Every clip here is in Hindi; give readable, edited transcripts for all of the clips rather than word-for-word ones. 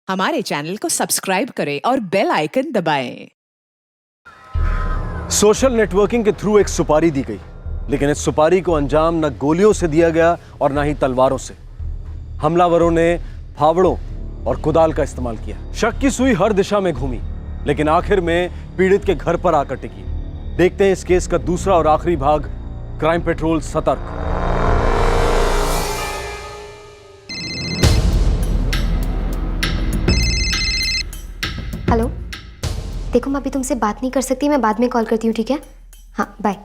हमारे चैनल को सब्सक्राइब करें और बेल आइकन दबाएं। सोशल नेटवर्किंग के थ्रू एक सुपारी दी गई, लेकिन इस सुपारी को अंजाम न गोलियों से दिया गया और न ही तलवारों से। हमलावरों ने फावड़ों और कुदाल का इस्तेमाल किया। शक की सुई हर दिशा में घूमी, लेकिन आखिर में पीड़ित के घर पर आकर टिकी। देखते हैं इस केस का दूसरा और आखिरी भाग, क्राइम पेट्रोल सतर्क। हेलो, देखो मैं अभी तुमसे बात नहीं कर सकती, मैं बाद में कॉल करती हूँ, ठीक है? हाँ, बाय।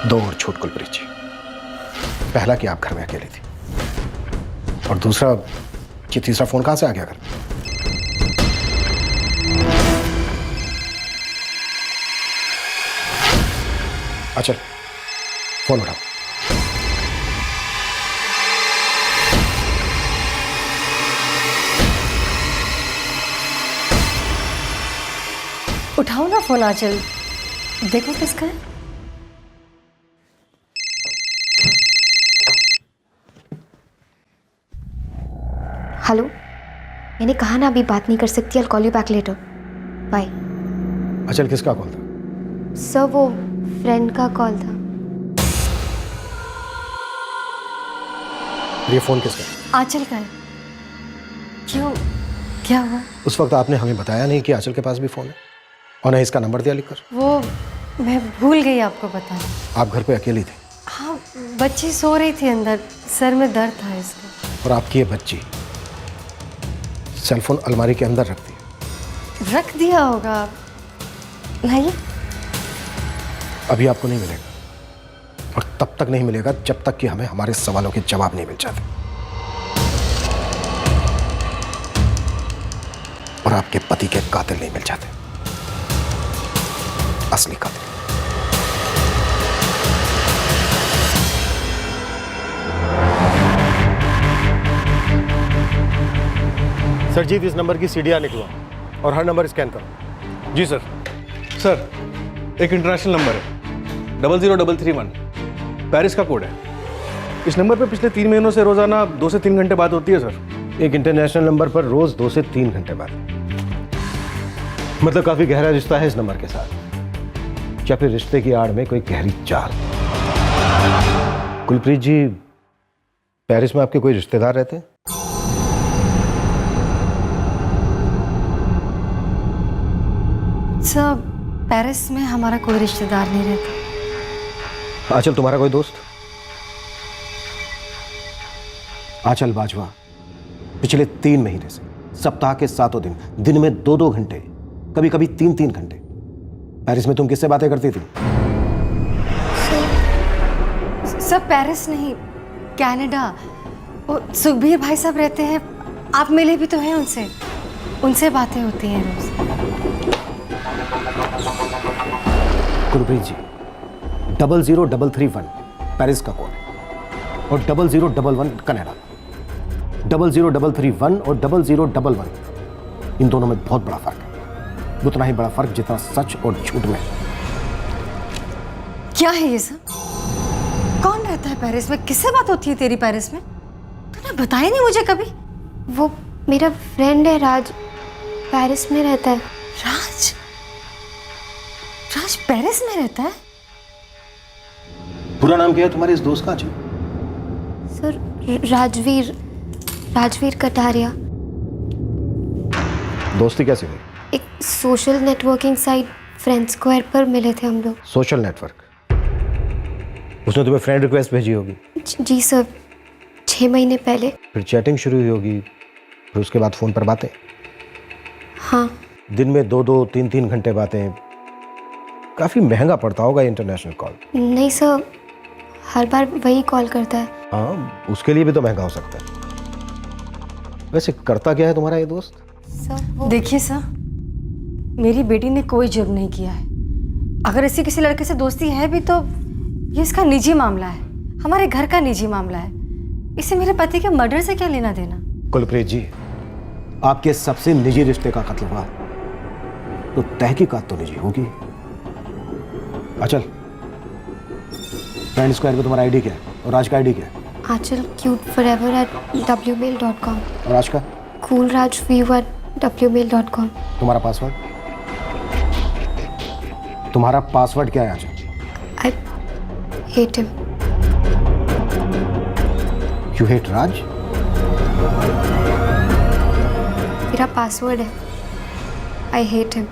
दो और छूट कुलप्रीत जी। पहला कि आप घर में अकेली थी, और दूसरा कि तीसरा फोन कहां से आ गया घर? अच्छा, फोन उठाओ। उठाओ ना फोन आंचल, देखो किसका है। हेलो, मैंने कहा ना अभी बात नहीं कर सकती, I call you back later, bye. Achal, किसका कॉल था? सर, वो फ्रेंड का कॉल था। ये फोन किसका? आंचल का है। क्यों, क्या हुआ? उस वक्त आपने हमें बताया नहीं कि आंचल के पास भी फोन है, और न इसका नंबर दिया लिखकर। वो मैं भूल गई आपको बताना। आप घर पे अकेली थी? हाँ, बच्ची सो रही थी अंदर, सर में दर्द था इसका। और आपकी ये बच्ची सेलफोन अलमारी के अंदर रखती है? रख दिया होगा। नहीं, अभी आपको नहीं मिलेगा, और तब तक नहीं मिलेगा जब तक कि हमें हमारे सवालों के जवाब नहीं मिल जाते। और आपके पति के कातिल नहीं मिल जाते, असली कातिल। सरजीत, इस नंबर की सीडीआर निकलवाओ और हर नंबर स्कैन करो। जी सर। सर, एक इंटरनेशनल नंबर है 00331, पेरिस का कोड है। इस नंबर पर पिछले 3 महीनों से रोजाना 2 से 3 घंटे बात होती है सर। एक इंटरनेशनल नंबर पर रोज 2 से 3 घंटे बाद, मतलब काफी गहरा रिश्ता है इस नंबर के साथ, या फिर रिश्ते की आड़ में कोई गहरी चाल। कुलप्रीत जी, पेरिस में आपके कोई रिश्तेदार रहते हैं? सर, पेरिस में हमारा कोई रिश्तेदार नहीं रहता। आंचल, तुम्हारा कोई दोस्त? आंचल बाजवा पिछले 3 महीने से सप्ताह के 7 दिन, दिन में 2-2 घंटे, कभी कभी 3-3 घंटे पेरिस में तुम किससे बातें करती थी? सर, पेरिस नहीं, कनाडा। वो सुखबीर भाई साहब रहते हैं, आप मिले भी तो हैं उनसे, उनसे बातें होती हैं रोज। कुलप्रीत जी, 00331 पेरिस का कोड है, और 0011 कनाडा। 00331 और 0011, इन दोनों में बहुत बड़ा फर्क है, उतना ही बड़ा फर्क जितना सच और झूठ में। क्या है ये सब? कौन रहता है पेरिस में? किससे बात होती है तेरी पेरिस में? तूने बताया नहीं मुझे कभी। वो मेरा फ्रेंड है राज, पेरिस में रहता है। राज? राज पेरिस में रहता है? पूरा नाम क्या है तुम्हारे इस दोस्त का? जी सर, राजवीर कटारिया। दोस्ती कैसे हुई? एक social networking site friend square पर मिले थे हम लोग। Social network? उसने तुम्हें फ्रेंड रिक्वेस्ट भेजी होगी? जी सर, 6 महीने पहले। फिर चैटिंग शुरू हुई होगी, फिर उसके बाद फोन पर बातें? हाँ। दिन में 2-2, 3-3 घंटे बातें, काफी महंगा पड़ता होगा इंटरनेशनल कॉल। नहीं सर, हर बार वही कॉल करता है। हाँ, उसके लिए भी तो महंगा हो सकता है। वैसे करता क्या है तुम्हारा ये दोस्त? सर, देखिए सर, मेरी बेटी ने कोई जुर्म नहीं किया है। अगर इसी किसी लड़के से दोस्ती है भी तो ये इसका निजी मामला है, हमारे घर का निजी मामला है। इसे मेरे पति के मर्डर से क्या लेना देना? कुलप्रीत जी, आपके सबसे निजी रिश्ते का कत्ल हुआ तो तहकीकात तो निजी होगी। अचल, फ्रेंड स्क्वायर पे तुम्हारा आईडी क्या है और आज का आईडी क्या है? आंचल cuteforever@wmail.com और आज का? coolrajview@wmail.com। तुम्हारा पासवर्ड? तुम्हारा पासवर्ड क्या है Aanchal? I hate him। You hate Raj? मेरा पासवर्ड है I hate him।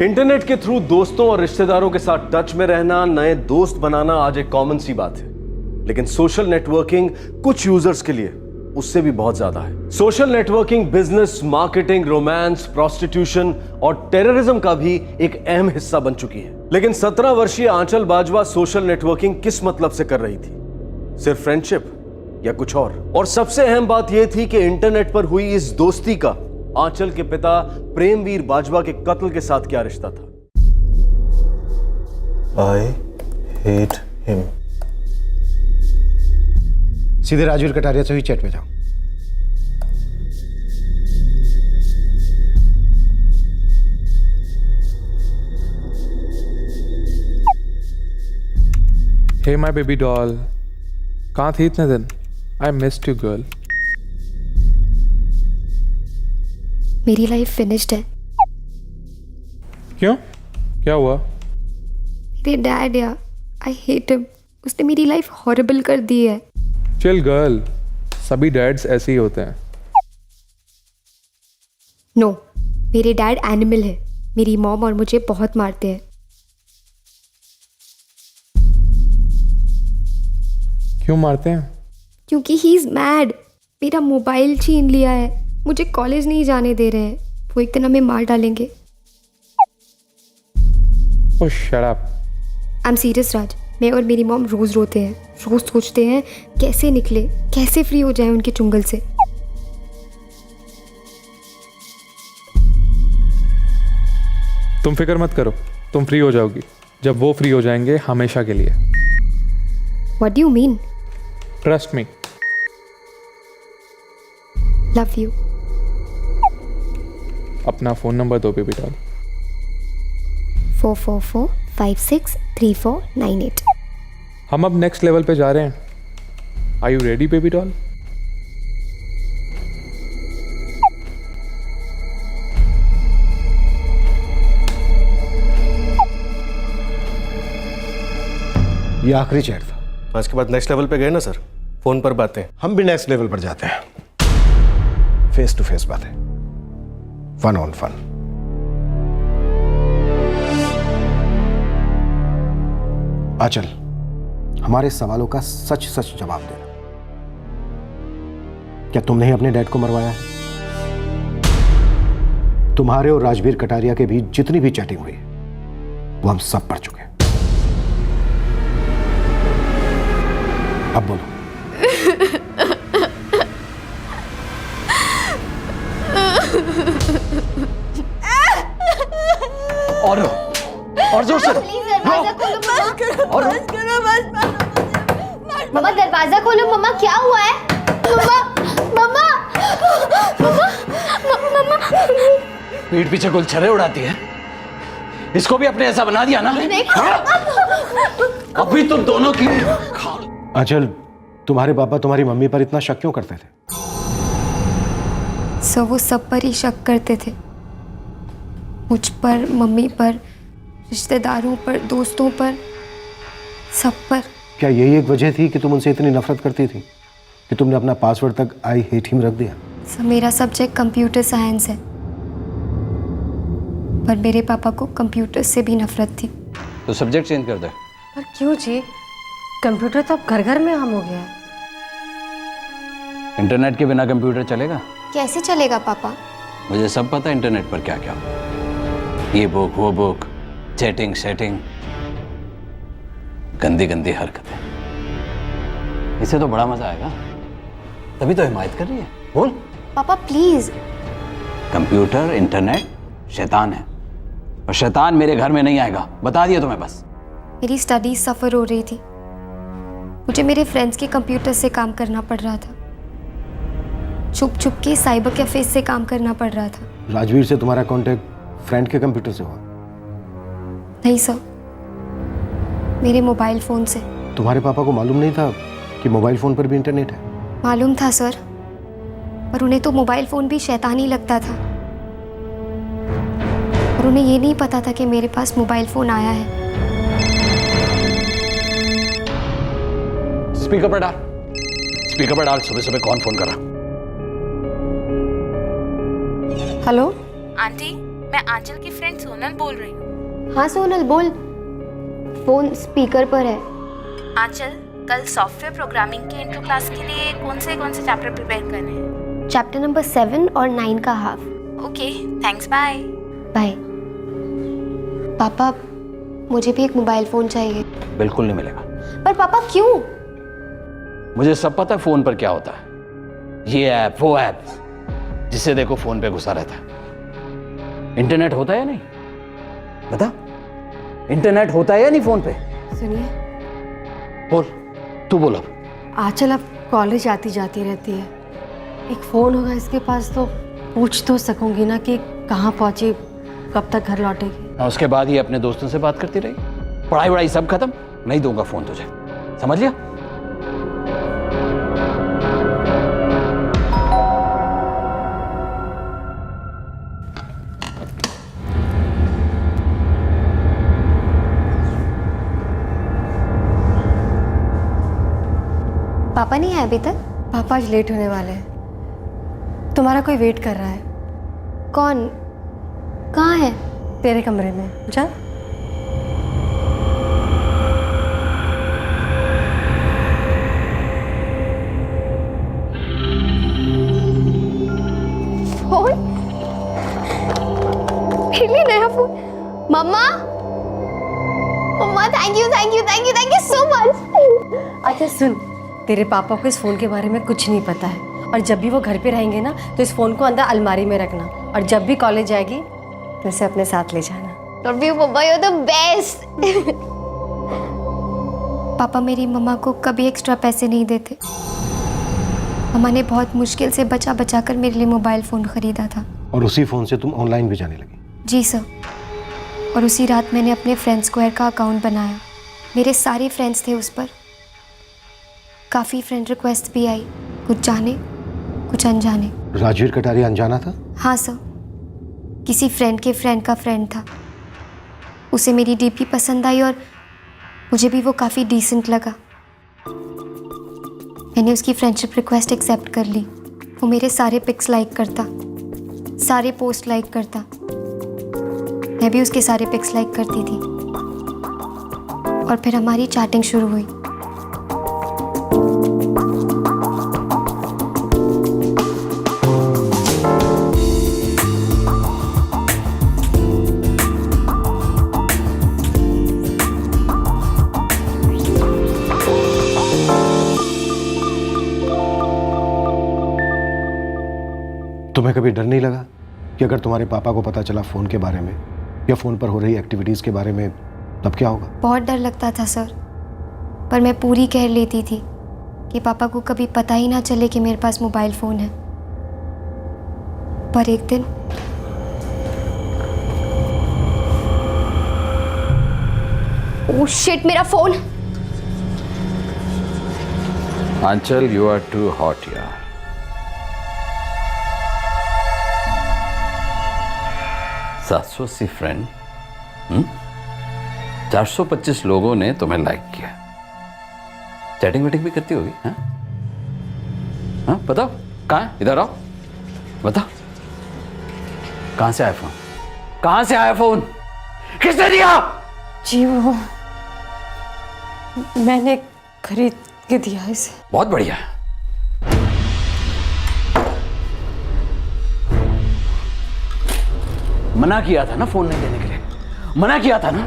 इंटरनेट के थ्रू दोस्तों और रिश्तेदारों के साथ टच में रहना, नए दोस्त बनाना आज एक कॉमन सी बात है, लेकिन सोशल नेटवर्किंग कुछ यूजर्स के लिए उससे भी बहुत ज्यादा है। Social networking business, marketing, romance, prostitution और टेररिज्म का भी एक अहम हिस्सा बन चुकी है। लेकिन 17 वर्षीय आंचल बाजवा सोशल नेटवर्किंग किस मतलब से कर रही थी? सिर्फ फ्रेंडशिप या कुछ और? और सबसे अहम बात यह थी कि इंटरनेट पर हुई इस दोस्ती का आंचल के पिता प्रेमवीर बाजवा के कत्ल के साथ क्या रिश्ता था? I hate him। सीधे राजवीर कटारिया से ही चैट पे जाओ। Hey my baby doll, कहाँ थी इतने दिन? I missed you girl। मेरी लाइफ फिनिश्ड है। क्यों? क्या हुआ? मेरे डैड या I hate him। उसने मेरी लाइफ हॉरिबल कर दी है। चिल गर्ल, सभी डैड्स ऐसे ही होते हैं। नो, मेरे डैड एनिमल है। मेरी मॉम और मुझे बहुत मारते हैं। क्यों मारते हैं? क्योंकि ही इज मैड। मेरा मोबाइल छीन लिया है, मुझे कॉलेज नहीं जाने दे रहे हैं। वो एक दिन हमें मार डालेंगे। Oh shut up. I am serious Raj. मैं और मेरी मॉम रोज रोते हैं, रोज सोचते हैं कैसे निकले, कैसे फ्री हो जाए उनके चुंगल से। तुम फिक्र मत करो, तुम फ्री हो जाओगी जब वो फ्री हो जाएंगे हमेशा के लिए। What do you mean? Trust me. Love you. अपना फोन नंबर दो बेबी डॉल। 444563498। हम अब नेक्स्ट लेवल पे जा रहे हैं। Are you ready baby doll? ये आखिरी चैट था। आज के बाद नेक्स्ट लेवल पे गए ना सर, फोन पर बातें। हम भी नेक्स्ट लेवल पर जाते हैं। फेस टू फेस बातें, फन ऑन फन। आंचल, हमारे सवालों का सच सच जवाब देना। क्या तुमने ही अपने डैड को मरवाया है? तुम्हारे और राजवीर कटारिया के बीच जितनी भी चैटिंग हुई वो हम सब पढ़ चुके हैं। अब बोलो। और जोर से। मम्मा दरवाजा खोलो। मम्मा क्या हुआ है? मम्मा मम्मा मम्मा मम्मा। पीठ पीछे गुलछर्रे उड़ाती है। इसको भी अपने ऐसा बना दिया ना। अभी तुम दोनों की। आंचल, तुम्हारे पापा तुम्हारी मम्मी पर इतना शक क्यों करते थे? सो वो सब पर ही शक करते थे। मुझ पर, मम्मी पर, रिश्तेदारों पर, दोस्तों पर, सब पर। क्या यही एक वजह थी कि तुम उनसे इतनी नफरत करती थी कि तुमने अपना पासवर्ड तक आई हेट हिम रख दिया? सर मेरा सब्जेक्ट कंप्यूटर साइंस है, पर मेरे पापा को कंप्यूटर से भी नफरत थी। तो सब्जेक्ट चेंज कर दे। पर क्यों जी? कंप्यूटर तो अब घर घर में आम हो गया है। इंटरनेट के बिना कंप्यूटर चलेगा? कैसे चलेगा पापा? मुझे सब पता है इंटरनेट पर क्या क्या हो। ये बुक, वो बुक, चैटिंग, सेटिंग, गंदी गंदी हरकतें। इसे तो बड़ा मजा आएगा, तभी तो हिमायत कर रही है। बोल। पापा प्लीज। कंप्यूटर, इंटरनेट शैतान है, और शैतान मेरे घर में नहीं आएगा, बता दिया तुम्हें बस। मेरी स्टडीज सफ़र हो रही थी। मुझे मेरे फ्रेंड्स के कंप्यूटर से काम करना पड़ रहा था। छुप छुप के साइबर कैफे से काम करना पड़ रहा था। राजवीर से तुम्हारा कांटेक्ट फ्रेंड के कंप्यूटर से हुआ? नहीं सर, मेरे मोबाइल फ़ोन से। तुम्हारे पापा को मालूम नहीं था कि मोबाइल फ़ोन पर भी इंटरनेट है? मालूम था सर, पर उन्हें तो मोबाइल फ़ोन भी शैतानी लगता था। और उन्हें ये नहीं पता था कि मेरे पास मोबाइल फ़ोन आया है। स्पीकर पर डाल, स्पीकर पर डाल। सुबह सुबह कौन फोन कर रहा? हेलो आंटी, मैं आंचल की फ्रेंड सोनल बोल रही हूँ। हाँ सोनल बोल। फ़ोन स्पीकर पर है। आंचल, कल सॉफ्टवेयर प्रोग्रामिंग के इंट्रो क्लास के लिए कौन से चैप्टर प्रिपेयर करने हैं? चैप्टर नंबर 7 और 9 का half. Okay, thanks, bye. Bye. पापा, मुझे भी एक मोबाइल फ़ोन चाहिए। बिल्कुल नहीं मिलेगा। पर पापा क्यों? मुझे सब पता है फोन पर क्या होता है। ये ऐप, वो ऐप, जिसे देखो फोन पे घुसा रहता है। इंटरनेट होता है या नहीं? बता, इंटरनेट होता है या नहीं फोन पे? सुनिए, बोल, तू बोल। अब आंचल अब कॉलेज आती जाती रहती है। एक फ़ोन होगा इसके पास तो पूछ तो सकूंगी ना कि कहाँ पहुंची, कब तक घर लौटेगी। और उसके बाद ही अपने दोस्तों से बात करती रही। पढ़ाई वढ़ाई सब खत्म, नहीं दूंगा फोन तुझे, समझ लिया? पापा नहीं आए अभी तक? पापा आज लेट होने वाले हैं। तुम्हारा कोई वेट कर रहा है। कौन? कहाँ है? तेरे कमरे में जा। फोन? मेरे लिए नया फोन? मम्मा, मम्मा थैंक यू सो मच। अच्छा सुन, तेरे पापा को इस फ़ोन के बारे में कुछ नहीं पता है, और जब भी वो घर पे रहेंगे ना तो इस फ़ोन को अंदर अलमारी में रखना, और जब भी कॉलेज जाएगी तो इसे अपने साथ ले जाना। लव यू मम्मा, यू आर द बेस्ट। पापा मेरी मम्मा को कभी एक्स्ट्रा पैसे नहीं देते। मम्मा ने बहुत मुश्किल से बचा बचा कर मेरे लिए मोबाइल फ़ोन ख़रीदा था। और उसी फ़ोन से तुम ऑनलाइन भी जाने लगी? जी सर, और उसी रात मैंने अपने फ्रेंड स्क्वायर का अकाउंट बनाया। मेरे सारे फ्रेंड्स थे उस पर। काफ़ी फ्रेंड रिक्वेस्ट भी आई, कुछ जाने कुछ अनजाने। राजवीर कटारिया अनजाना था? हाँ सर, किसी फ्रेंड के फ्रेंड का फ्रेंड था। उसे मेरी डीपी पसंद आई और मुझे भी वो काफ़ी डिसेंट लगा। मैंने उसकी फ्रेंडशिप रिक्वेस्ट एक्सेप्ट कर ली। वो मेरे सारे पिक्स लाइक करता, सारे पोस्ट लाइक करता। मैं भी उसके सारे पिक्स लाइक करती थी, और फिर हमारी चैटिंग शुरू हुई। तुम्हें कभी डर नहीं लगा कि अगर तुम्हारे पापा को पता चला फ़ोन के बारे में या फ़ोन पर हो रही एक्टिविटीज़ के बारे में, तब क्या होगा? बहुत डर लगता था सर, पर मैं पूरी केयर लेती थी कि पापा को कभी पता ही ना चले कि मेरे पास मोबाइल फ़ोन है। पर एक दिन ओह शिट, मेरा phone! Anchal, you are too hot यार। 780 फ्रेंड, 425 लोगों ने तुम्हें लाइक किया। चैटिंग वेटिंग भी करती होगी? हाँ हाँ, बताओ कहाँ है? इधर आओ, बताओ कहाँ से आया फोन? कहाँ से आया फोन? किसने दिया? जी वो मैंने खरीद के दिया इसे। बहुत बढ़िया। मना किया था ना फोन नहीं देने के लिए, मना किया था ना।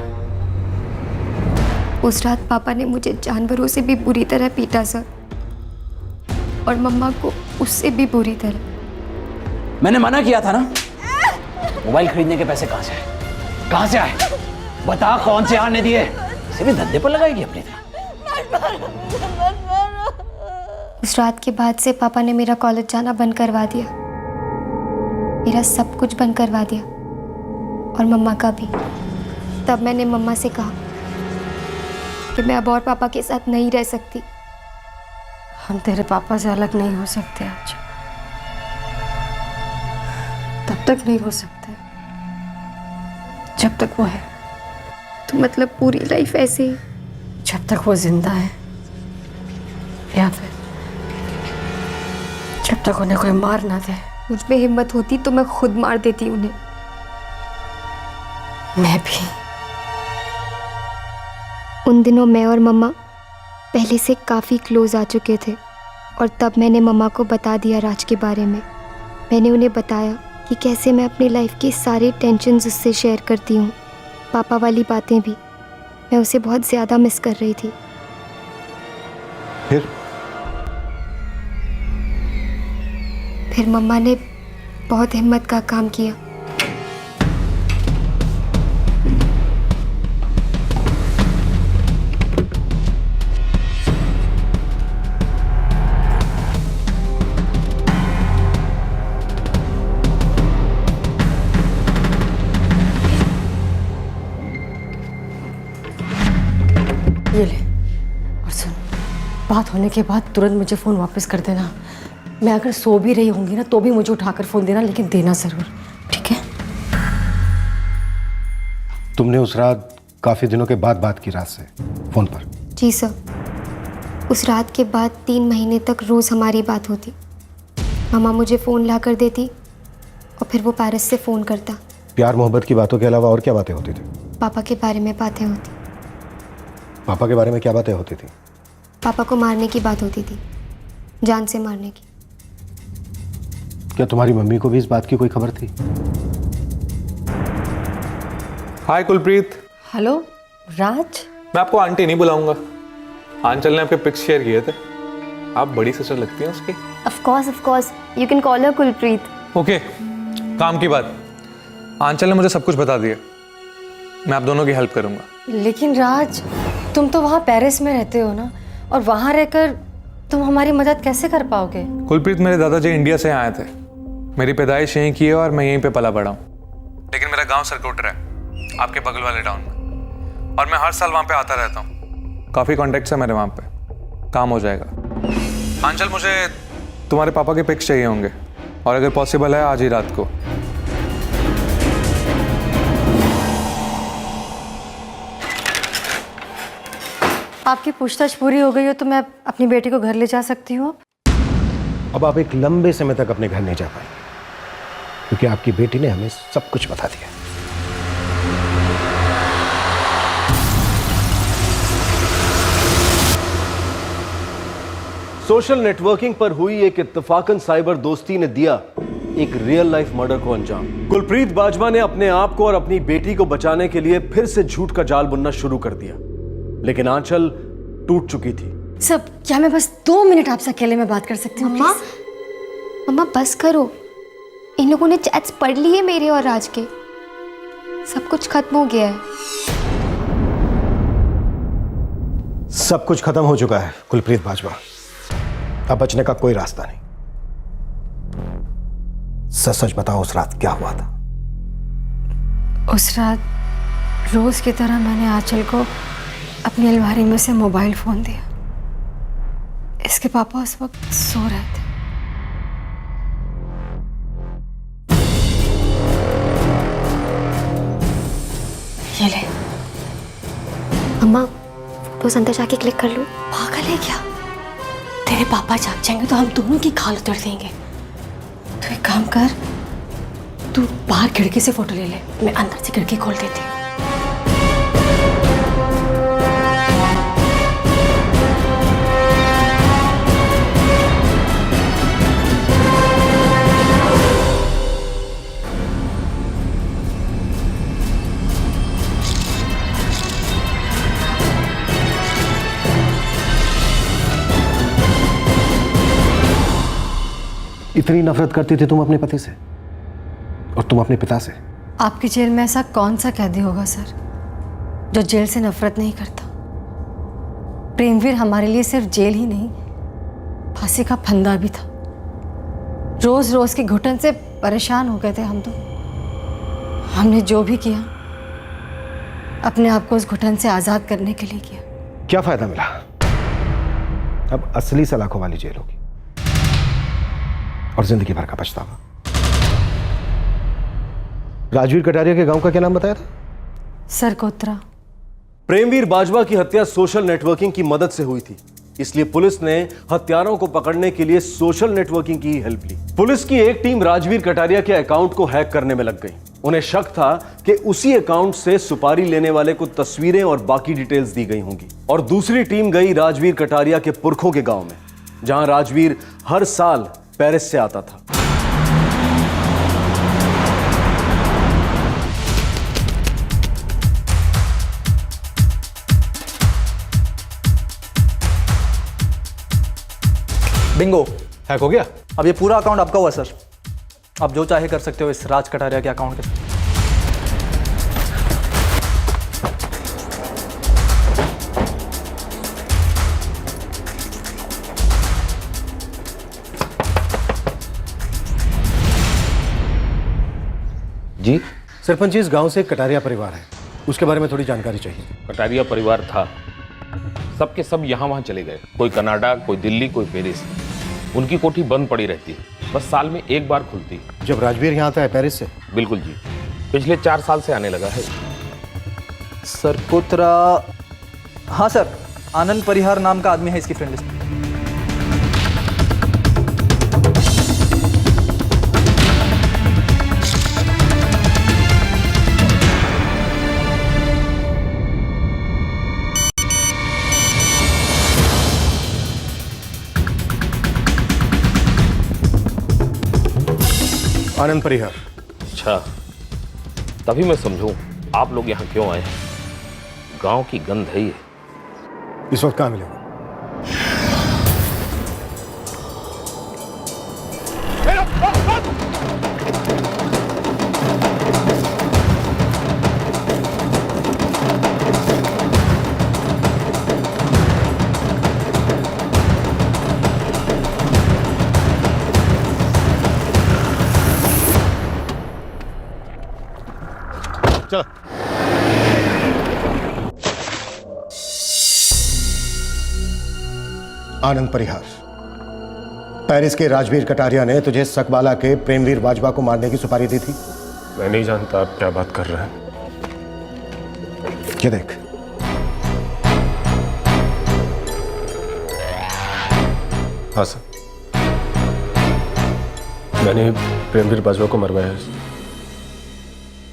उस रात पापा ने मुझे जानवरों से भी बुरी तरह पीटा सर, और मम्मा को उससे भी बुरी तरह। मैंने मना किया था ना। मोबाइल खरीदने के पैसे कहाँ से आए? कहाँ से आए? बता, कौन से आने दिए? इसे भी धंधे पर लगाएगी अपने तरह। उस रात के बाद से पापा ने मेरा कॉलेज जाना बंद करवा दिया, मेरा सब कुछ बंद करवा दिया, और मम्मा का भी। तब मैंने मम्मा से कहा कि मैं अब और पापा के साथ नहीं रह सकती। हम तेरे पापा से अलग नहीं हो सकते आज, तब तक नहीं हो सकते जब तक वो है। तो मतलब पूरी लाइफ ऐसे ही? जब तक वो जिंदा है, या फिर जब तक उन्हें कोई मार ना दे। मुझ में हिम्मत होती तो मैं खुद मार देती उन्हें। मैं भी। उन दिनों मैं और मम्मा पहले से काफ़ी क्लोज आ चुके थे, और तब मैंने मम्मा को बता दिया राज के बारे में। मैंने उन्हें बताया कि कैसे मैं अपनी लाइफ की सारी टेंशन्स उससे शेयर करती हूँ, पापा वाली बातें भी। मैं उसे बहुत ज़्यादा मिस कर रही थी। फिर मम्मा ने बहुत हिम्मत का काम किया। ये ले, और सुन, बात होने के बाद तुरंत मुझे फ़ोन वापस कर देना। मैं अगर सो भी रही होंगी ना तो भी मुझे उठाकर फ़ोन देना, लेकिन देना ज़रूर, ठीक है? तुमने उस रात काफ़ी दिनों के बाद बात की रात से फ़ोन पर? जी सर। उस रात के बाद 3 महीने तक रोज़ हमारी बात होती। मम्मा मुझे फ़ोन ला कर देती और फिर वो पेरिस से फ़ोन करता। प्यार मोहब्बत की बातों के अलावा और क्या बातें होती थी? पापा के बारे में बातें होती। पापा के बारे में क्या बातें होती थी? पापा को मारने की बात होती थी, जान से मारने की। क्या तुम्हारी मम्मी को भी इस बात की कोई खबर थी? हाय कुलप्रीत। हेलो राज। मैं आपको आंटी नहीं बुलाऊंगा, आंचल ने आपके पिक्स शेयर किए थे। आप बड़ी सिस्टर लगती हैं उसकी। Of course you can call her Kulpreet. Okay, काम की बात। आंचल ने मुझे सब कुछ बता दिया, मैं आप दोनों की हेल्प करूंगा। लेकिन राज, तुम तो वहाँ पेरिस में रहते हो ना, और वहाँ रहकर तुम हमारी मदद कैसे कर पाओगे? कुलप्रीत, मेरे दादाजी इंडिया से आए थे, मेरी पैदाइश यहीं की है और मैं यहीं पे पला बड़ा हूँ। लेकिन मेरा गांव सरकोटरा है, आपके बगल वाले टाउन में, और मैं हर साल वहाँ पे आता रहता हूँ। काफ़ी कॉन्टेक्ट्स है मेरे वहाँ पे, काम हो जाएगा। आंचल, मुझे तुम्हारे पापा के पिक्स चाहिए होंगे, और अगर पॉसिबल है आज ही रात को। आपकी पूछताछ पूरी हो गई हो तो मैं अपनी बेटी को घर ले जा सकती हूँ? अब आप एक लंबे समय तक अपने घर नहीं जा पाए, क्योंकि आपकी बेटी ने हमें सब कुछ बता दिया। सोशल नेटवर्किंग पर हुई एक इत्तेफाकन साइबर दोस्ती ने दिया एक रियल लाइफ मर्डर को अंजाम। कुलप्रीत बाजवा ने अपने आप को और अपनी बेटी को बचाने के लिए फिर से झूठ का जाल बुनना शुरू कर दिया, लेकिन आंचल टूट चुकी थी। सब, क्या मैं बस 2 मिनट आपसे अकेले में बात कर सकती हूँ? मम्मा बस करो। इन लोगों ने चैट्स पढ़ लिए मेरे और राज के, सब कुछ खत्म हो गया है। सब कुछ खत्म हो चुका है कुलप्रीत बाजवा, अब बचने का कोई रास्ता नहीं। सच सच बताओ, उस रात क्या हुआ था? उस रात रोज की तरह मैंने आंचल को अपनी अलमारी में से मोबाइल फोन दिया। इसके पापा उस वक्त सो रहे थे। ये ले। मम्मा फोटोज अंदर जाके क्लिक कर लो। पागल है क्या? तेरे पापा जाग जाएंगे तो हम दोनों की खाल उतर देंगे। तो एक काम कर, तू बाहर खिड़की से फोटो ले ले, मैं अंदर से खिड़की खोल देती हूँ। इतनी नफरत करती थी तुम अपने पति से, और तुम अपने पिता से? आपकी जेल में ऐसा कौन सा कैदी होगा सर जो जेल से नफरत नहीं करता? प्रेमवीर हमारे लिए सिर्फ जेल ही नहीं फांसी का फंदा भी था। रोज रोज की घुटन से परेशान हो गए थे हम तो। हमने जो भी किया अपने आप को उस घुटन से आजाद करने के लिए किया। क्या फायदा मिला? अब असली सलाखों वाली जेल होगी और जिंदगी भर का पछतावा। राजवीर कटारिया के गांव का क्या नाम बताया था? सरकोत्रा। प्रेमवीर बाजवा की हत्या सोशल नेटवर्किंग की मदद से हुई थी, इसलिए पुलिस ने हत्यारों को पकड़ने के लिए सोशल नेटवर्किंग की हेल्प ली। पुलिस की एक टीम राजवीर कटारिया के अकाउंट को हैक करने में लग गई। उन्हें शक था कि उसी अकाउंट से सुपारी लेने वाले को तस्वीरें और बाकी डिटेल्स दी गई होंगी। और दूसरी टीम गई राजवीर कटारिया के पुरखों के गांव में, जहां राजवीर हर साल पेरिस से आता था। बिंगो, हैक हो गया? अब ये पूरा अकाउंट आपका हुआ सर। आप जो चाहे कर सकते हो इस राज कटारिया के अकाउंट के साथ। जी सरपंच जी, इस गांव से एक कटारिया परिवार है, उसके बारे में थोड़ी जानकारी चाहिए। कटारिया परिवार था, सबके सब यहाँ वहाँ चले गए। कोई कनाडा, कोई दिल्ली, कोई पेरिस। उनकी कोठी बंद पड़ी रहती है, बस साल में एक बार खुलती है। जब राजवीर यहाँ आता है पेरिस से? बिल्कुल जी, पिछले 4 साल से आने लगा है। सरकोत्रा, हाँ सर, आनंद परिहार नाम का आदमी है इसकी फ्रेंड लिस्ट में। आनंद परिहार। अच्छा, तभी मैं समझूं आप लोग यहाँ क्यों आए हैं। गांव की गंध है ये। इस वक्त कहाँ मिलेगा? चलो। आनंद परिहार, पेरिस के राजवीर कटारिया ने तुझे सकबाला के प्रेमवीर बाजवा को मारने की सुपारी दी थी। मैं नहीं जानता आप क्या बात कर रहे हैं। ये देख। हाँ सर, मैंने प्रेमवीर बाजवा को मरवाया है।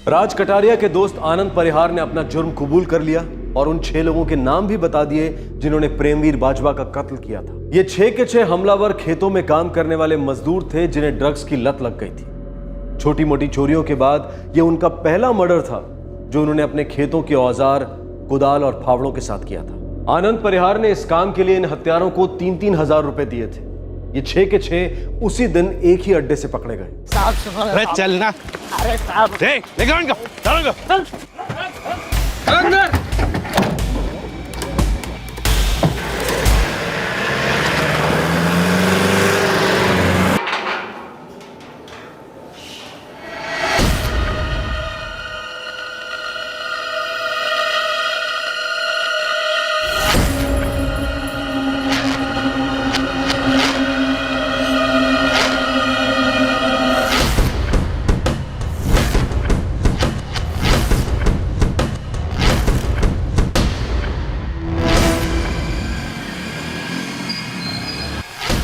राज कटारिया के दोस्त आनंद परिहार ने अपना जुर्म कबूल कर लिया और उन 6 लोगों के नाम भी बता दिए जिन्होंने प्रेमवीर बाजवा का कत्ल किया था। ये 6 के 6 हमलावर खेतों में काम करने वाले मजदूर थे जिन्हें ड्रग्स की लत लग गई थी। छोटी मोटी चोरियों के बाद ये उनका पहला मर्डर था जो उन्होंने अपने खेतों के औजार, कुदाल और फावड़ों के साथ किया था। आनंद परिहार ने इस काम के लिए इन हत्यारों को 3-3 हजार रुपए दिए थे। ये 6 के 6 उसी दिन एक ही अड्डे से पकड़े गए। अरे चल ना। अरे साहब, लेकर इनको, चलो इनको।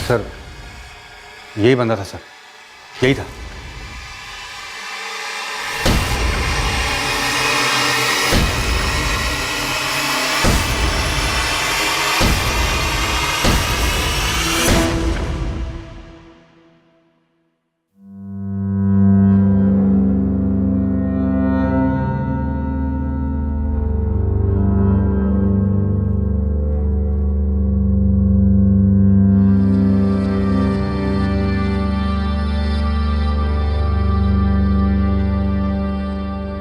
सर, यही बंदा था सर, यही था।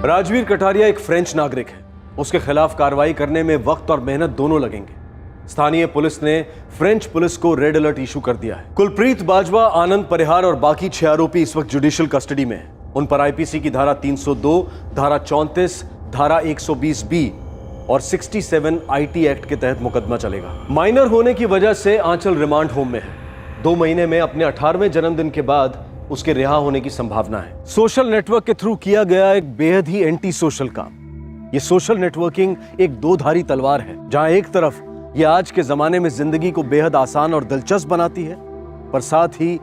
राजवीर कटारिया एक फ्रेंच नागरिक है। उसके खिलाफ कार्रवाई करने में वक्त और मेहनत दोनों लगेंगे। स्थानीय पुलिस ने फ्रेंच पुलिस को रेड अलर्ट इशू कर दिया है। कुलप्रीत बाजवा, आनंद परिहार और बाकी 6 आरोपी इस वक्त जुडिशियल कस्टडी में हैं। उन पर आईपीसी की धारा 302, धारा 34, धारा 120B और 67 आईटी एक्ट के तहत मुकदमा चलेगा। माइनर होने की वजह से आंचल रिमांड होम में है। 2 महीने में अपने 18वें जन्मदिन के बाद उसके रिहा होने की संभावना है। सोशल नेटवर्क के थ्रू किया गया एक बेहद ही एंटी सोशल काम। ये सोशल नेटवर्किंग एक दो-धारी तलवार है, जहां एक तरफ ये आज के जमाने में जिंदगी को बेहद आसान और दिलचस्प बनाती है, पर साथ ही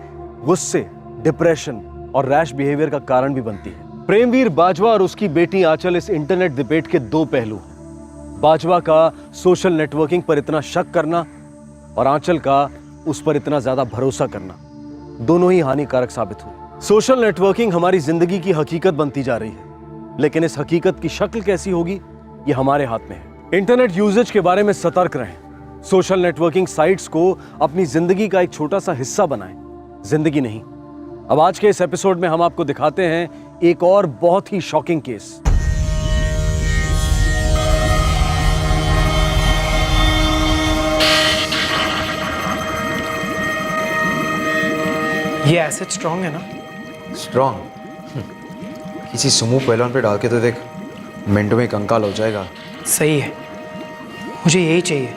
गुस्से, डिप्रेशन और रैश बिहेवियर का कारण भी बनती है। प्रेमवीर बाजवा और उसकी बेटी आंचल इस इंटरनेट डिबेट के 2 पहलू हैं। बाजवा का सोशल नेटवर्किंग पर इतना शक करना और आंचल का उस पर इतना ज्यादा भरोसा करना, दोनों ही हानिकारक साबित हुए। सोशल नेटवर्किंग हमारी जिंदगी की हकीकत बनती जा रही है, लेकिन इस हकीकत की शक्ल कैसी होगी ये हमारे हाथ में है। इंटरनेट यूजेज के बारे में सतर्क रहें। सोशल नेटवर्किंग साइट्स को अपनी जिंदगी का एक छोटा सा हिस्सा बनाएं, जिंदगी नहीं। अब आज के इस एपिसोड में हम आपको दिखाते हैं एक और बहुत ही शॉकिंग केस। ये एसिड स्ट्रॉन्ग है ना? स्ट्रॉन्ग? किसी सुमो पहलवान पे डाल के तो देख, मिनटों में कंकाल हो जाएगा। सही है, मुझे यही चाहिए।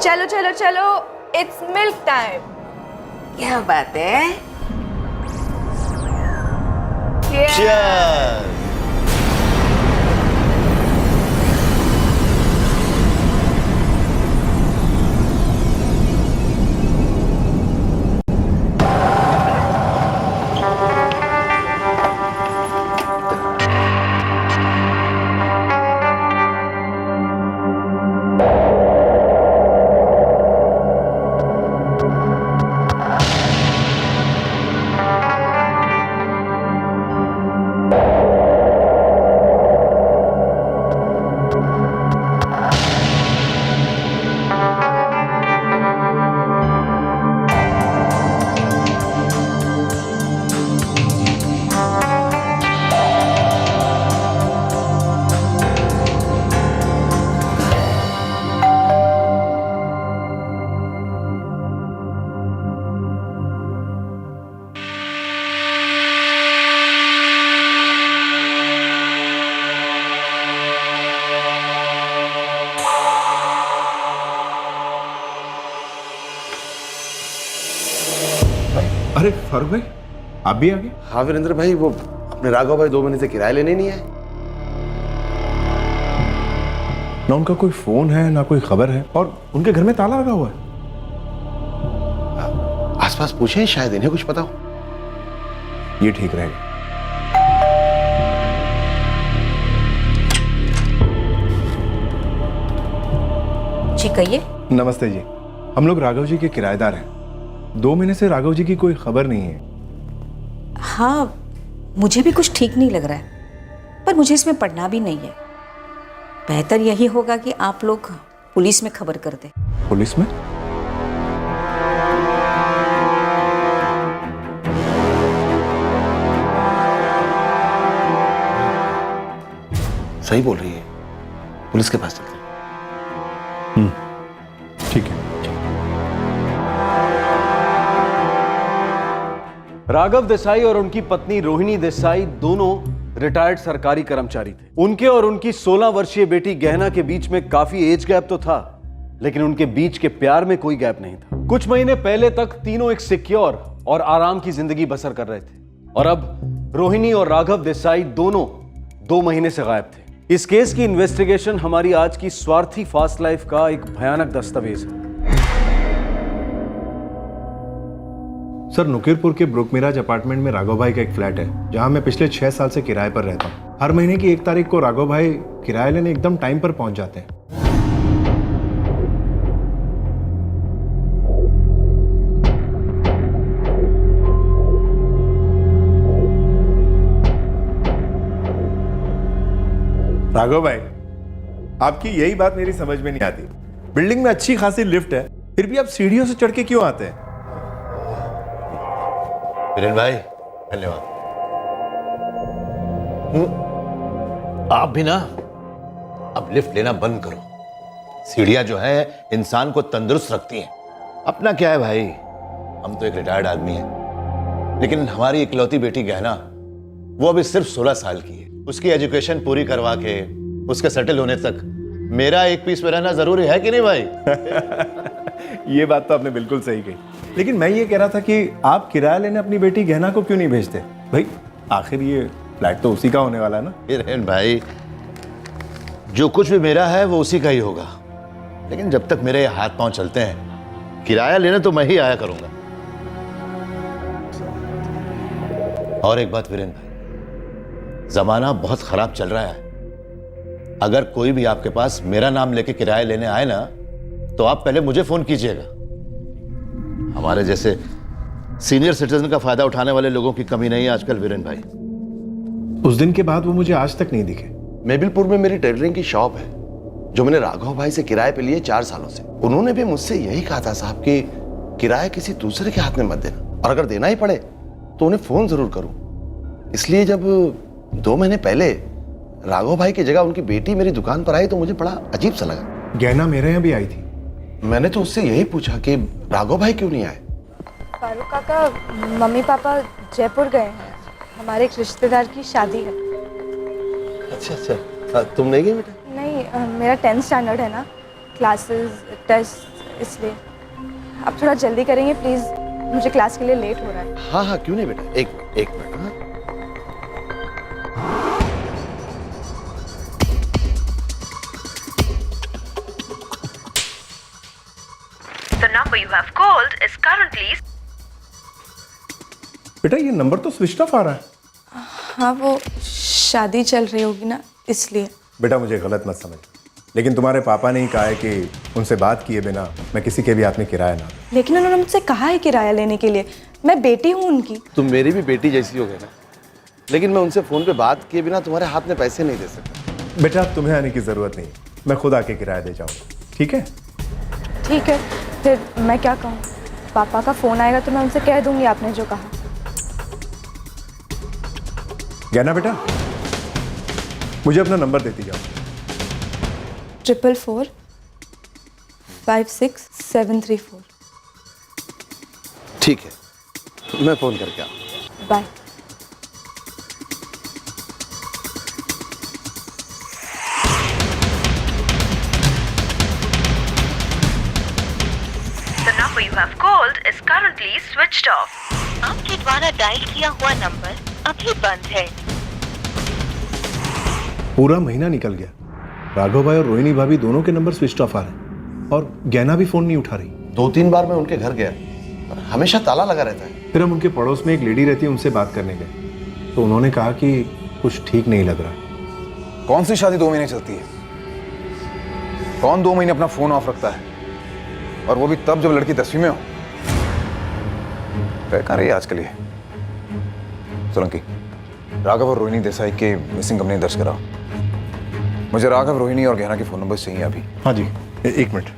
चलो चलो चलो, इट्स मिल्क टाइम। क्या बात है? Cheers! अरे फारूक भाई, आप भी आ गए? हाँ वीरेंद्र भाई, वो अपने राघव भाई 2 महीने से किराया लेने नहीं आए। ना उनका कोई फोन है ना कोई खबर है, और उनके घर में ताला लगा हुआ है। आसपास पूछे, शायद इन्हें कुछ पता हो। ये ठीक रहेगा। जी कहिए। नमस्ते जी, हम लोग राघव जी के किराएदार हैं। 2 महीने से राघव जी की कोई खबर नहीं है। हाँ, मुझे भी कुछ ठीक नहीं लग रहा है, पर मुझे इसमें पढ़ना भी नहीं है। बेहतर यही होगा कि आप लोग पुलिस में खबर कर दें। पुलिस में? सही बोल रही है, पुलिस के पास चलते हैं। ठीक है। राघव देसाई और उनकी पत्नी रोहिणी देसाई दोनों रिटायर्ड सरकारी कर्मचारी थे। उनके और उनकी 16 वर्षीय बेटी गहना के बीच में काफी एज गैप तो था, लेकिन उनके बीच के प्यार में कोई गैप नहीं था। कुछ महीने पहले तक तीनों एक सिक्योर और आराम की जिंदगी बसर कर रहे थे, और अब रोहिणी और राघव देसाई दोनों 2 महीने से गायब थे। इस केस की इन्वेस्टिगेशन हमारी आज की स्वार्थी फास्ट लाइफ का एक भयानक दस्तावेज है। सर, नुकीरपुर के ब्रुकमिराज अपार्टमेंट में राघव भाई का एक फ्लैट है, जहां मैं पिछले 6 साल से किराए पर रहता हूं। हर महीने की 1 तारीख को राघव भाई किराया लेने एकदम टाइम पर पहुंच जाते हैं। राघव भाई, आपकी यही बात मेरी समझ में नहीं आती। बिल्डिंग में अच्छी खासी लिफ्ट है, फिर भी आप सीढ़ियों से चढ़ के क्यों आते हैं? वीरेन भाई धन्यवाद। आप भी ना अब लिफ्ट लेना बंद करो। सीढ़ियां जो है इंसान को तंदुरुस्त रखती हैं। अपना क्या है भाई, हम तो एक रिटायर्ड आदमी हैं, लेकिन हमारी इकलौती बेटी गहना वो अभी सिर्फ 16 साल की है। उसकी एजुकेशन पूरी करवा के उसके सेटल होने तक मेरा एक पीस में रहना जरूरी है कि नहीं भाई? ये बात तो आपने बिल्कुल सही कही, लेकिन मैं ये कह रहा था कि आप किराया लेने अपनी बेटी गहना को क्यों नहीं भेजते? भाई आखिर ये फ्लैट तो उसी का होने वाला है ना। वीरेन भाई, जो कुछ भी मेरा है वो उसी का ही होगा, लेकिन जब तक मेरे हाथ पांव चलते हैं किराया लेने तो मैं ही आया करूंगा। और एक बात वीरेन भाई, जमाना बहुत खराब चल रहा है। अगर कोई भी आपके पास मेरा नाम लेके किराया लेने आए ना, तो आप पहले मुझे फोन कीजिएगा। हमारे जैसे सीनियर सिटीजन का फायदा उठाने वाले लोगों की कमी नहीं है आजकल वीरेन भाई। उस दिन के बाद वो मुझे आज तक नहीं दिखे। मेबिलपुर में मेरी टेलरिंग की शॉप है जो मैंने राघव भाई से किराए पे लिए 4 सालों से। उन्होंने भी मुझसे यही कहा था साहब कि किराया किसी दूसरे के हाथ में मत देना, और अगर देना ही पड़े तो उन्हें फोन जरूर करूं। इसलिए जब 2 महीने पहले राघव भाई की जगह उनकी बेटी मेरी दुकान पर आई तो मुझे बड़ा अजीब सा लगा। गहना मेरे यहाँ भी आई थी। मैंने तो उससे यही पूछा कि राघव भाई क्यों नहीं आए। फारूक काका, मम्मी पापा जयपुर गए हैं, हमारे एक रिश्तेदार की शादी है। अच्छा, तुम नहीं गई बेटा? नहीं, मेरा 10th स्टैंडर्ड है ना, क्लासेस टेस्ट, इसलिए आप थोड़ा जल्दी करेंगे प्लीज़, मुझे क्लास के लिए लेट हो रहा है। हाँ हाँ, क्यों नहीं बेटा, एक मिनट। हाँ? The number you have called is currently... बेटा ये नंबर तो स्विच ऑफ आ रहा है। हाँ, वो शादी चल रही होगी ना, इसलिए। बेटा मुझे गलत मत समझ, लेकिन तुम्हारे पापा ने ही कहा है कि उनसे बात किए बिना मैं किसी के भी हाथ में किराया ना। लेकिन उन्होंने मुझसे कहा है किराया लेने के लिए, मैं बेटी हूँ उनकी। तुम मेरी भी बेटी जैसी हो गई ना, लेकिन मैं उनसे फोन पे बात किए बिना तुम्हारे हाथ में पैसे नहीं दे सकता। बेटा तुम्हें आने की जरूरत नहीं, मैं खुद आके किराया दे जाऊंगा, ठीक है? ठीक है, फिर मैं क्या कहूँ? पापा का फोन आएगा तो मैं उनसे कह दूंगी आपने जो कहा। गहना बेटा, मुझे अपना नंबर देती जाओ। 444 56734। ठीक है, मैं फोन करके आऊँ। Bye. The number you have called is currently switched off. आपके द्वारा डायल किया हुआ नंबर अभी बंद है। पूरा महीना निकल गया, राघव भाई और रोहिणी भाभी दोनों के नंबर स्विच ऑफ आ रहे हैं, और गहना भी फोन नहीं उठा रही। 2-3 बार मैं उनके घर गया, पर हमेशा ताला लगा रहता है। फिर हम उनके पड़ोस में एक लेडी रहती है, उनसे बात करने गए तो उन्होंने कहा कि कुछ ठीक नहीं लग रहा। कौन सी शादी 2 महीने चलती है? कौन 2 महीने अपना फोन ऑफ रखता है, और वो भी तब जब लड़की 10वीं में हो? कहाँ रही है आजकल ये? सोलंकी, राघव और रोहिणी देसाई के मिसिंग कंप्लेंट दर्ज कराओ। मुझे राघव, रोहिणी और गहना के फोन नंबर चाहिए अभी। हाँ जी, एक मिनट।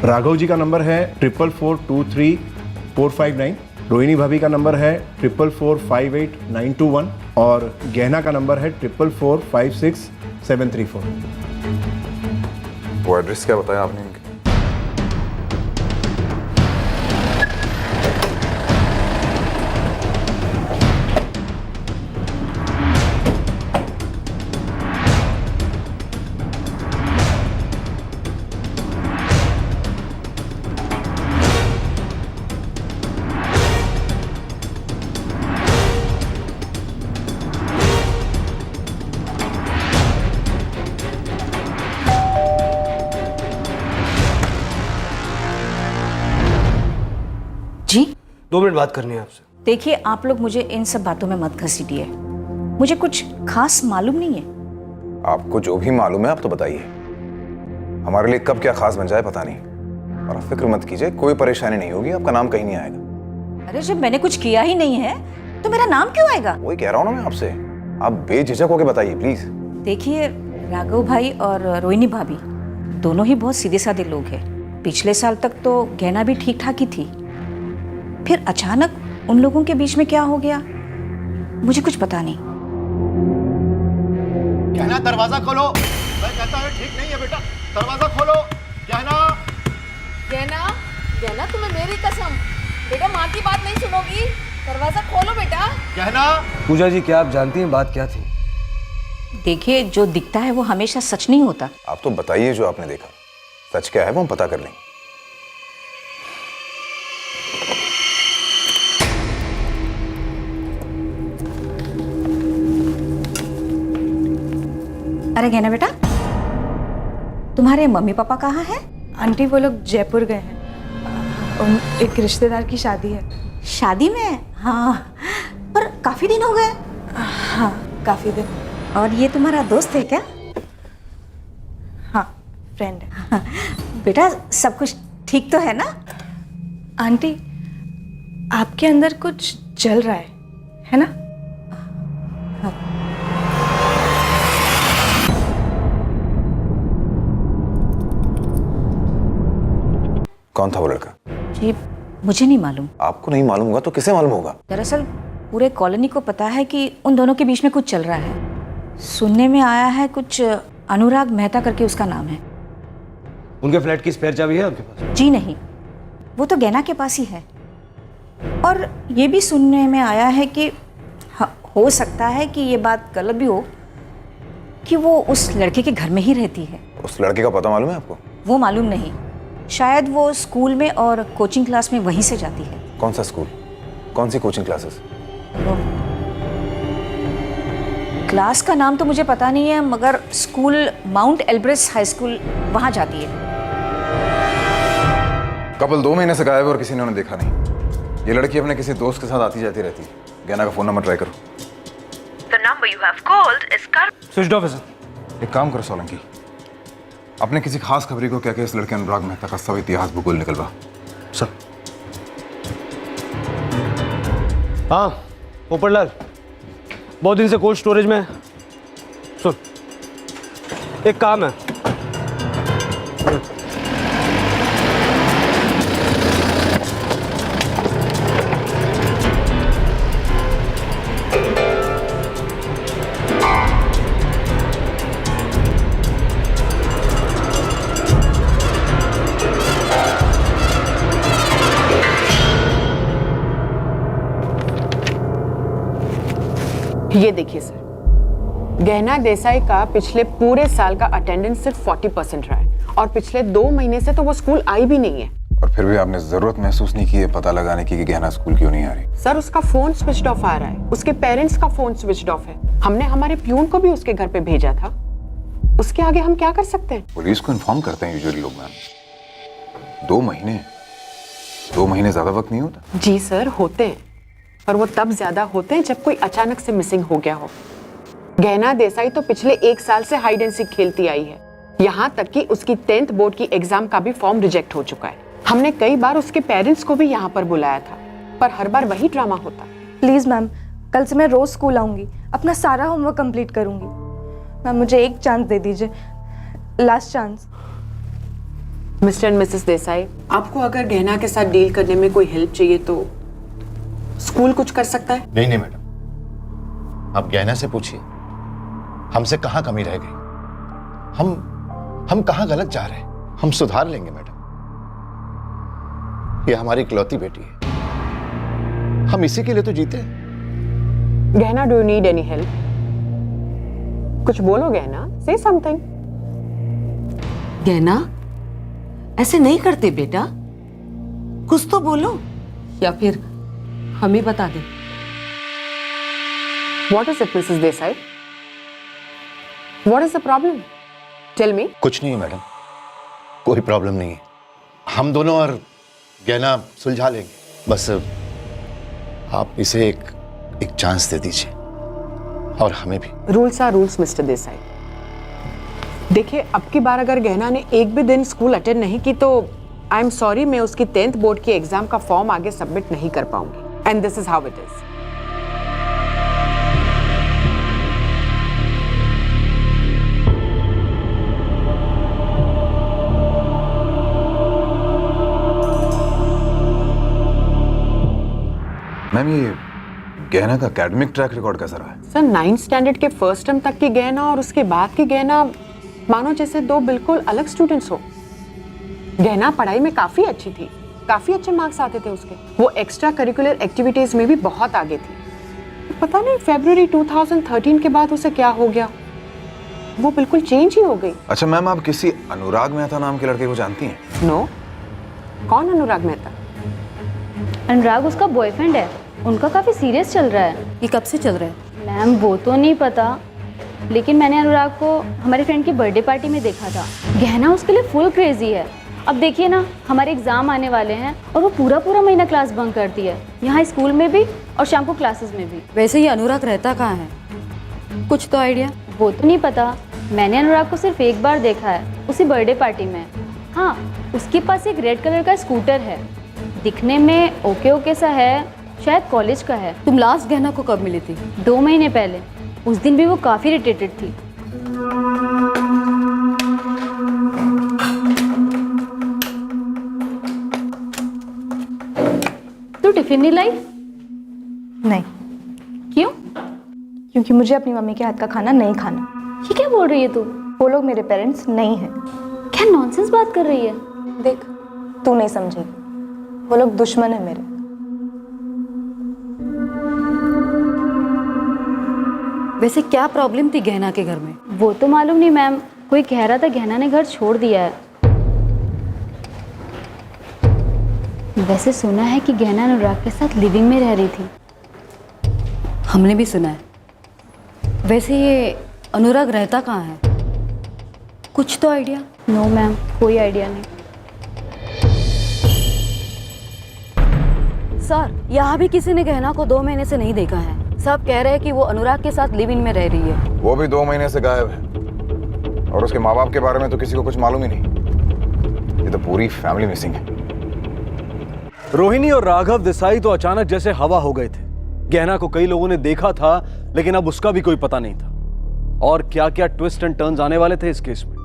राघव जी का नंबर है 444234559, रोहिणी भाभी का नंबर है 4445891, और गहना का नंबर है 444563734। वो एड्रेस क्या बताया आपने इनके? जी 2 मिनट बात करनी है आपसे। देखिए, आप लोग मुझे इन सब बातों में मत घसीटिए, मुझे कुछ खास मालूम नहीं है। आपको जो भी मालूम है आप तो बताइए, हमारे लिए कब क्या खास बन जाए पता नहीं। और आप फिक्र मत कीजिए, कोई परेशानी नहीं होगी, आपका नाम कहीं नहीं आएगा। अरे जब मैंने कुछ किया ही नहीं है तो मेरा नाम क्यों आएगा? वही कह रहा हूँ ना मैं आपसे, आप बेझिझक होके बताइए प्लीज। देखिए, राघव भाई और रोहिणी भाभी दोनों ही बहुत सीधे साधे लोग हैं। पिछले साल तक तो गहना भी ठीक ठाक ही थी, फिर अचानक उन लोगों के बीच में क्या हो गया मुझे कुछ पता नहीं। गहना दरवाजा खोलो, मैं कहता हूँ ठीक नहीं है बेटा, दरवाजा खोलो। गहना गहना गहना, तुम्हें मेरी कसम, बेटा माँ की बात नहीं सुनोगी, दरवाजा खोलो बेटा। गहना। पूजा जी, क्या आप जानती हैं बात क्या थी? देखिए, जो दिखता है वो हमेशा सच नहीं होता। आप तो बताइए जो आपने देखा, सच क्या है वो हम पता कर लेंगे। अरे गहना बेटा, तुम्हारे मम्मी पापा कहाँ हैं? आंटी वो लोग जयपुर गए हैं, एक रिश्तेदार की शादी है। शादी में? हाँ, पर काफी दिन हो गए। हाँ, काफी दिन। और ये तुम्हारा दोस्त है क्या? हाँ, फ्रेंड है। बेटा, सब कुछ ठीक तो है ना? आंटी, आपके अंदर कुछ जल रहा है ना? हाँ। कौन था वो लड़का? जी, मुझे नहीं मालूम। आपको नहीं मालूम होगा तो किसे मालूम होगा? दरअसल पूरे कॉलोनी को पता है कि उन दोनों के बीच में कुछ चल रहा है। सुनने में आया है कुछ अनुराग मेहता करके उसका नाम है। उनके फ्लैट की स्पेयर चाबी है आपके पास? जी नहीं, वो तो गहना के पास ही है। और ये भी सुनने में आया है कि हो सकता है कि ये बात गलत भी हो कि वो उस लड़के के घर में ही रहती है। उस लड़के का पता मालूम है आपको? वो मालूम नहीं, शायद वो स्कूल में और कोचिंग क्लास में वहीं से जाती है। कौन सा स्कूल, कौन सी कोचिंग क्लासेस? क्लास का नाम तो मुझे पता नहीं है, मगर स्कूल माउंट एल्ब्रेस हाई स्कूल वहां जाती है। कपल 2 महीने से गायब है और किसी ने उन्हें देखा नहीं। ये लड़की अपने किसी दोस्त के साथ आती जाती रहती है। गहना का फोन नंबर ट्राई करो। The number you have called is currently switch off है सर। एक काम करो सोलंकी, अपने किसी खास खबरी को क्या इस लड़के अनुराग मेहता का सब इतिहास भूगोल निकलवा। सर। हाँ पोपटलाल, बहुत दिन से कोल्ड स्टोरेज में। सुन, एक काम है। ये देखिए सर, गहना देसाई का पिछले पूरे साल का अटेंडेंस सिर्फ 40% रहा है और पिछले 2 महीने से तो वो स्कूल आई भी नहीं है। और फिर भी आपने जरूरत महसूस नहीं की है पता लगाने की कि गहना स्कूल क्यों नहीं आ रही? सर, उसका फोन स्विच ऑफ आ रहा है, उसके पेरेंट्स का फोन स्विच ऑफ है। हमने हमारे प्यून को भी उसके घर पे भेजा था। उसके आगे हम क्या कर सकते हैं? पुलिस को इन्फॉर्म करते हैं यूजुअली लोग मैम। 2 महीने ज्यादा वक्त नहीं होता? जी सर, होते हैं, पर वो तब ज्यादा होते हैं जब कोई अचानक से मिसिंग हो गया हो। गहना देसाई तो पिछले 1 साल से हाइड एंड सीक खेलती आई है, यहाँ तक कि उसकी 10th बोर्ड की एग्जाम का भी फॉर्म रिजेक्ट हो चुका है। हमने कई बार उसके पेरेंट्स को भी यहाँ पर बुलाया था, पर हर बार वही ड्रामा होता। प्लीज मैम, कल से मैं रोज स्कूल आऊंगी, अपना सारा होमवर्क कंप्लीट करूंगी। मैम, मुझे एक चांस दे दीजिए, last chance. Mister and Mrs Desai, आपको अगर गहना के साथ डील करने में कोई हेल्प चाहिए तो स्कूल कुछ कर सकता है। नहीं मैडम, आप गहना से पूछिए, हमसे कहाँ कमी रह गई, हम कहाँ गलत जा रहे हैं, हम सुधार लेंगे मैडम। ये हमारी इकलौती बेटी है, हम इसी के लिए तो जीते हैं। गहना, do you need any help? कुछ बोलो गहना, से समथिंग। गहना, ऐसे नहीं करते बेटा, कुछ तो बोलो, या फिर हम ही बता दें। What is it, Mrs. Desai? What is the problem? Tell me. कुछ नहीं है मैडम, कोई प्रॉब्लम नहीं है। हम दोनों और गहना सुलझा लेंगे, बस आप इसे एक चांस दे दीजिए और हमें भी। Rules are rules mister Desai. देखिए, अब की बार अगर गहना ने एक भी दिन स्कूल अटेंड नहीं की तो आई एम सॉरी, मैं उसकी 10th बोर्ड की एग्जाम का फॉर्म आगे सबमिट नहीं कर पाऊंगी। And this is how it is. Ma'am ये गहना का एकेडमिक ट्रैक रिकॉर्ड कैसा रहा है? सर 9th स्टैंडर्ड के फर्स्ट टर्म तक की गहना और उसके बाद की गहना मानो जैसे दो बिल्कुल अलग स्टूडेंट्स हो। गहना पढ़ाई में काफी अच्छी थी, काफी अच्छे मार्क्स आते थे उसके। वो एक्स्ट्रा करिकुलर एक्टिविटीज में भी बहुत आगे थी। पता नहीं फरवरी 2013 के बाद उसे क्या हो गया, वो बिल्कुल चेंज ही हो गई। अच्छा मैम, आप किसी अनुराग मेहता नाम के लड़के को जानती हैं? नो, कौन अनुराग मेहता? अनुराग उसका बॉयफ्रेंड है, उनका काफी सीरियस चल रहा है। ये कब से चल रहा है? मैम वो तो नहीं पता, लेकिन मैंने अनुराग को हमारे फ्रेंड की बर्थडे पार्टी में देखा था। गहना उसके लिए फुल क्रेजी है। अब देखिए ना, हमारे एग्जाम आने वाले हैं और वो पूरा पूरा महीना क्लास बंक करती है, यहाँ स्कूल में भी और शाम को क्लासेस में भी। वैसे ये अनुराग रहता कहाँ है, कुछ तो आइडिया? वो तो नहीं पता, मैंने अनुराग को सिर्फ एक बार देखा है, उसी बर्थडे पार्टी में। हाँ, उसके पास एक रेड कलर का स्कूटर है, दिखने में ओके ओके सा है, शायद कॉलेज का है। तुम लास्ट गहना को कब मिली थी? 2 महीने पहले। उस दिन भी वो काफी इरिटेटेड थी। तू टिफिन नहीं लाई? नहीं। क्यों? क्योंकि मुझे अपनी मम्मी के हाथ का खाना नहीं खाना। ये क्या बोल रही है तू? वो लोग मेरे पेरेंट्स नहीं हैं। क्या नॉनसेंस बात कर रही है? देख, तू नहीं समझी, वो लोग दुश्मन है मेरे। वैसे क्या प्रॉब्लम थी गहना के घर में? वो तो मालूम नहीं मैम, कोई कह रहा था गहना ने घर छोड़ दिया है। वैसे सुना है कि गहना अनुराग के साथ लिविंग में रह रही थी। हमने भी सुना है। वैसे ये अनुराग रहता कहाँ है, कुछ तो आइडिया? नो मैम, कोई आइडिया नहीं। सर, यहाँ भी किसी ने गहना को 2 महीने से नहीं देखा है। सब कह रहे हैं कि वो अनुराग के साथ लिव इन में रह रही है। वो भी 2 महीने से गायब है और उसके माँ बाप के बारे में तो किसी को कुछ मालूम ही नहीं। ये तो पूरी फैमिली मिसिंग है। रोहिणी और राघव देसाई तो अचानक जैसे हवा हो गए थे। गहना को कई लोगों ने देखा था, लेकिन अब उसका भी कोई पता नहीं था। और क्या क्या ट्विस्ट एंड टर्न्स आने वाले थे इस केस में।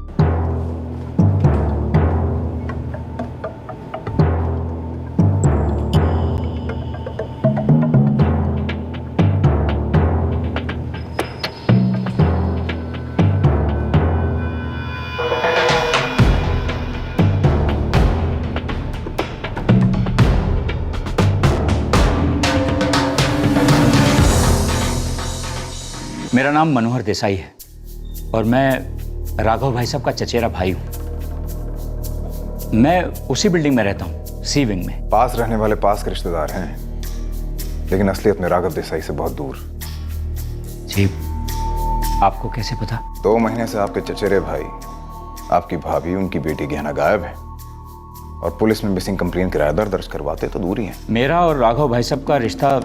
मेरा नाम मनोहर देसाई है और मैं राघव भाई साहब का चचेरा भाई हूँ। मैं उसी बिल्डिंग में रहता हूँ, सी विंग में। पास रहने वाले पास के रिश्तेदार हैं, लेकिन असलियत में राघव देसाई से बहुत दूर। जी, आपको कैसे पता? 2 महीने से आपके चचेरे भाई, आपकी भाभी, उनकी बेटी गहना गायब है और पुलिस में मिसिंग कंप्लेंट किराएदार दर्ज करवाते तो दूर ही है। मेरा और राघव भाई साहब का रिश्ता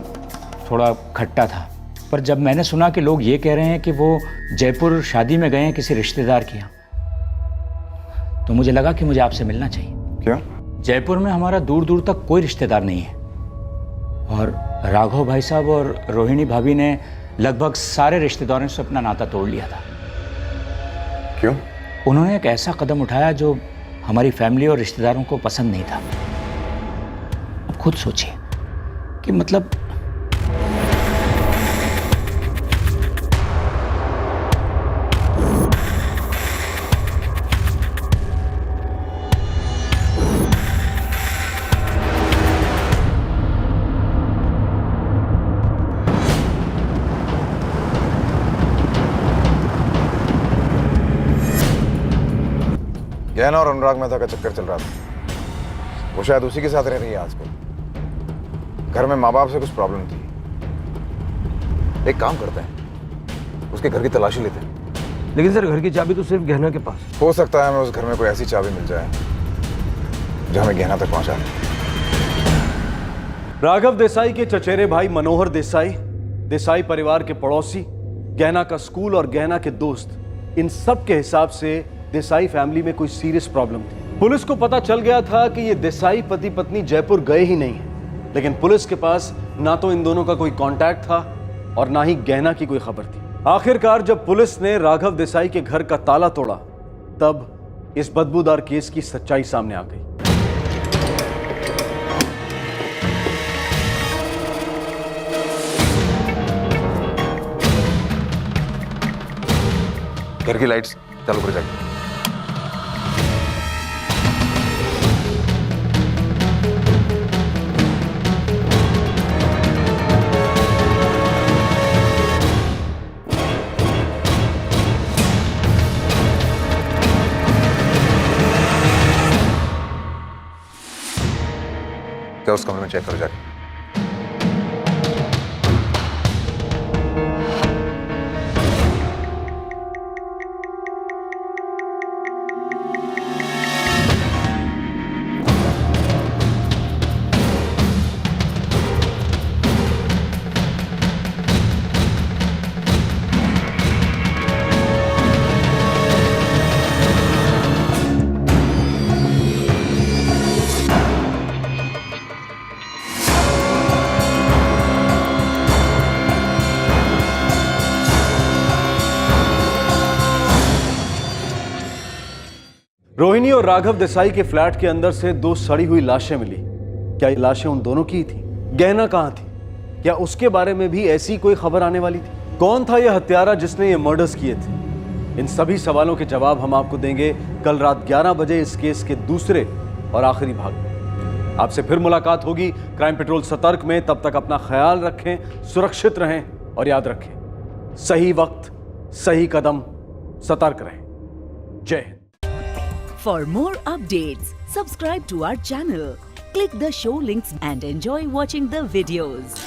थोड़ा खट्टा था, पर जब मैंने सुना कि लोग ये कह रहे हैं कि वो जयपुर शादी में गए हैं किसी रिश्तेदार के यहाँ, तो मुझे लगा कि मुझे आपसे मिलना चाहिए। क्यों? जयपुर में हमारा दूर दूर तक कोई रिश्तेदार नहीं है और राघव भाई साहब और रोहिणी भाभी ने लगभग सारे रिश्तेदारों से अपना नाता तोड़ लिया था। क्यों? उन्होंने एक ऐसा कदम उठाया जो हमारी फैमिली और रिश्तेदारों को पसंद नहीं था। अब खुद सोचिए कि मतलब गहना और अनुराग मेहता का चक्कर चल रहा था। वो शायद उसी के साथ रह रही है आजकल। घर में माँ बाप से कुछ प्रॉब्लम थी। एक काम करते हैं, उसके घर की तलाशी लेते हैं। लेकिन सर, घर की चाबी तो सिर्फ गहना के पास। हो सकता है हमें उस घर में कोई ऐसी चाबी मिल जाए जो हमें गहना तक पहुंचा दे। राघव देसाई के चचेरे भाई मनोहर देसाई, देसाई परिवार के पड़ोसी, गहना का स्कूल और गहना के दोस्त, इन सब के हिसाब से देसाई फैमिली में कोई सीरियस प्रॉब्लम थी। पुलिस को पता चल गया था कि ये देसाई पति पत्नी जयपुर गए ही नहीं हैं, लेकिन पुलिस के पास ना तो इन दोनों का कोई कांटेक्ट था और ना ही गहना की कोई खबर थी। आखिरकार जब पुलिस ने राघव देसाई के घर का ताला तोड़ा, तब इस बदबूदार केस की सच्चाई सामने आ गई। घर की लाइट्स चालू कर जाके। क्या उस कमरे में चेक करो जाके। रोहिणी और राघव देसाई के फ्लैट के अंदर से 2 सड़ी हुई लाशें मिली। क्या ये लाशें उन दोनों की ही थी? गहना कहां थी? क्या उसके बारे में भी ऐसी कोई खबर आने वाली थी? कौन था यह हत्यारा जिसने ये मर्डर्स किए थे? इन सभी सवालों के जवाब हम आपको देंगे कल रात 11 बजे इस केस के दूसरे और आखिरी भाग में। आपसे फिर मुलाकात होगी क्राइम पेट्रोल सतर्क में। तब तक अपना ख्याल रखें, सुरक्षित रहें और याद रखें, सही वक्त सही कदम, सतर्क रहें। जय Hind. For more updates, subscribe to our channel, click the show links and enjoy watching the videos.